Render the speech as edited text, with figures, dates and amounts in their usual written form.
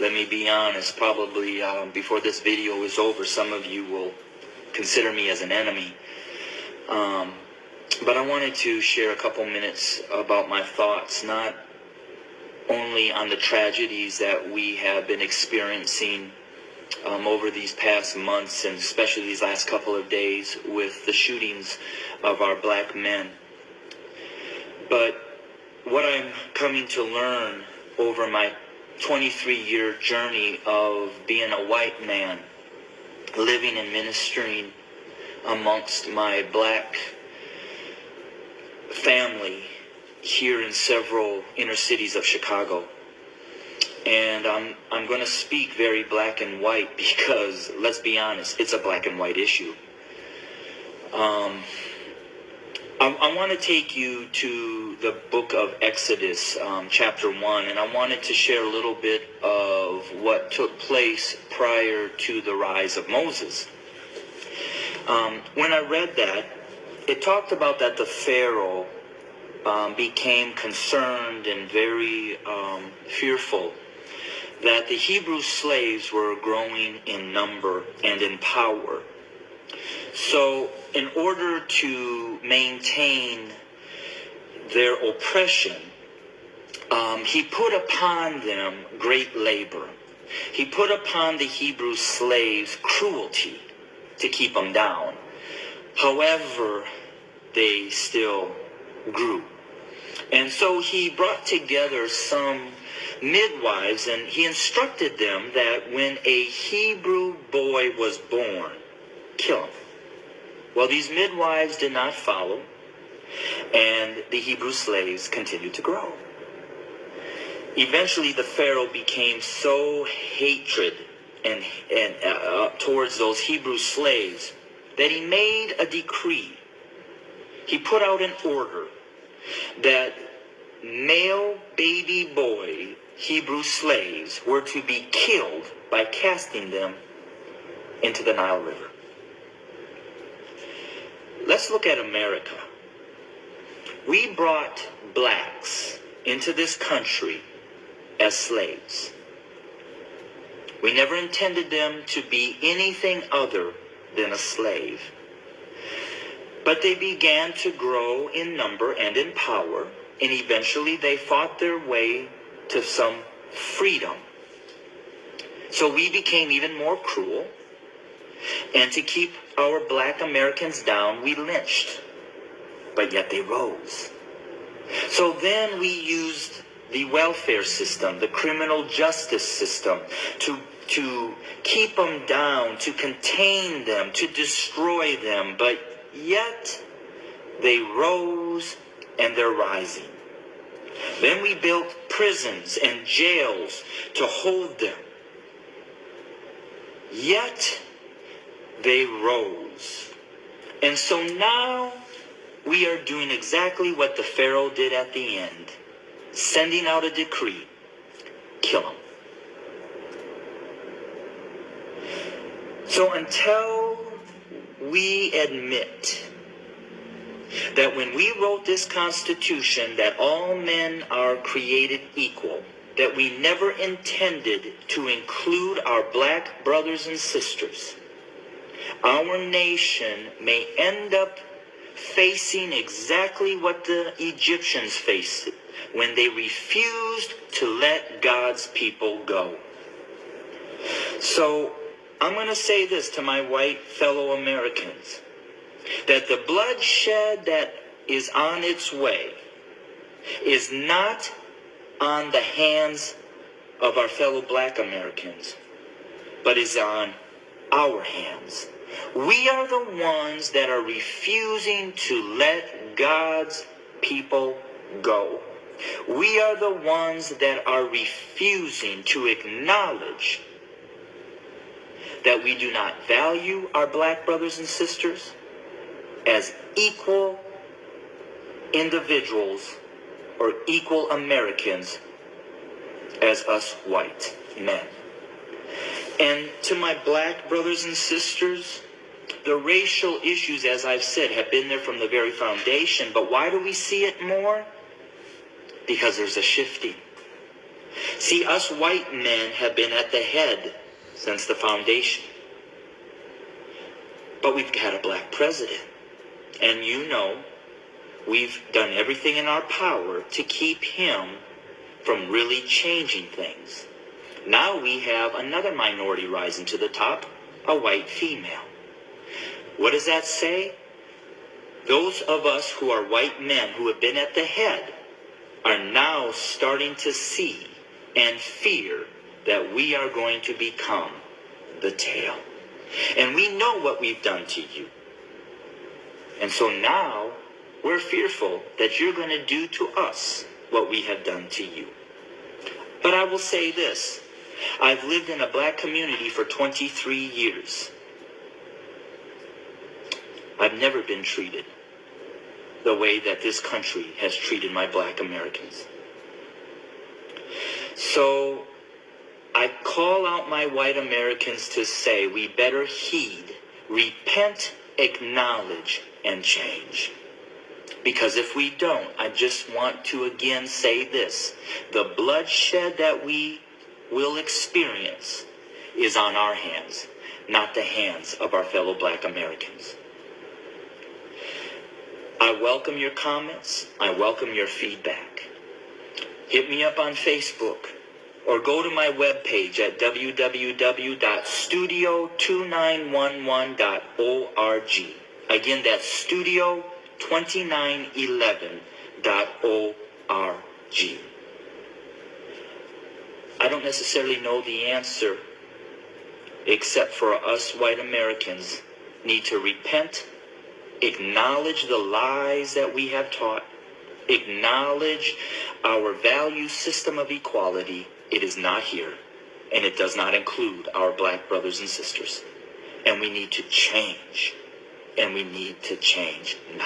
let me be honest, probably before this video is over, some of you will consider me as an enemy. But I wanted to share a couple minutes about my thoughts, not only on the tragedies that we have been experiencing over these past months, and especially these last couple of days with the shootings of our black men, but what I'm coming to learn over my 23-year journey of being a white man, living and ministering amongst my black family here in several inner cities of Chicago. And I'm going to speak very black and white because, let's be honest, it's a black and white issue. I want to take you to the book of Exodus, chapter 1, and I wanted to share a little bit of what took place prior to the rise of Moses. When I read that, it talked about that the Pharaoh became concerned and very fearful that the Hebrew slaves were growing in number and in power. So in order to maintain their oppression, he put upon them great labor. He put upon the Hebrew slaves cruelty to keep them down. However, they still grew. And so he brought together some midwives, and he instructed them that when a Hebrew boy was born, kill him. Well, these midwives did not follow, and the Hebrew slaves continued to grow. Eventually, the Pharaoh became so hatred and towards those Hebrew slaves that he made a decree. He put out an order that male baby boy Hebrew slaves were to be killed by casting them into the Nile River. Let's look at America. We brought blacks into this country as slaves. We never intended them to be anything other than a slave. But they began to grow in number and in power, and eventually they fought their way to some freedom. So we became even more cruel, and to keep our black Americans down, we lynched. But yet they rose. So then we used the welfare system, the criminal justice system, to keep them down, to contain them, to destroy them. But yet they rose, and they're rising. Then we built prisons and jails to hold them. Yet they rose. And so now we are doing exactly what the Pharaoh did at the end, sending out a decree: kill them. So until we admit that when we wrote this Constitution that all men are created equal, that we never intended to include our black brothers and sisters, our nation may end up facing exactly what the Egyptians faced when they refused to let God's people go. So I'm going to say this to my white fellow Americans, that the bloodshed that is on its way is not on the hands of our fellow black Americans, but is on our hands. We are the ones that are refusing to let God's people go. We are the ones that are refusing to acknowledge that we do not value our black brothers and sisters as equal individuals or equal Americans as us white men. And to my black brothers and sisters, the racial issues, as I've said, have been there from the very foundation. But why do we see it more? Because there's a shifting. See, us white men have been at the head since the foundation. But we've had a black president. And you know, we've done everything in our power to keep him from really changing things. Now we have another minority rising to the top, a white female. What does that say? Those of us who are white men who have been at the head are now starting to see and fear that we are going to become the tail. And we know what we've done to you. And so now we're fearful that you're going to do to us what we have done to you. But I will say this. I've lived in a black community for 23 years. I've never been treated the way that this country has treated my black Americans. So I call out my white Americans to say we better heed, repent, acknowledge, and change. Because if we don't, I just want to again say this. The bloodshed that we will experience is on our hands, not the hands of our fellow black Americans. I welcome your comments. I welcome your feedback. Hit me up on Facebook or go to my webpage at www.studio2911.org. Again, that's studio2911.org. I don't necessarily know the answer, except for us white Americans need to repent, acknowledge the lies that we have taught, acknowledge our value system of equality. It is not here, and it does not include our black brothers and sisters. And we need to change, and we need to change now.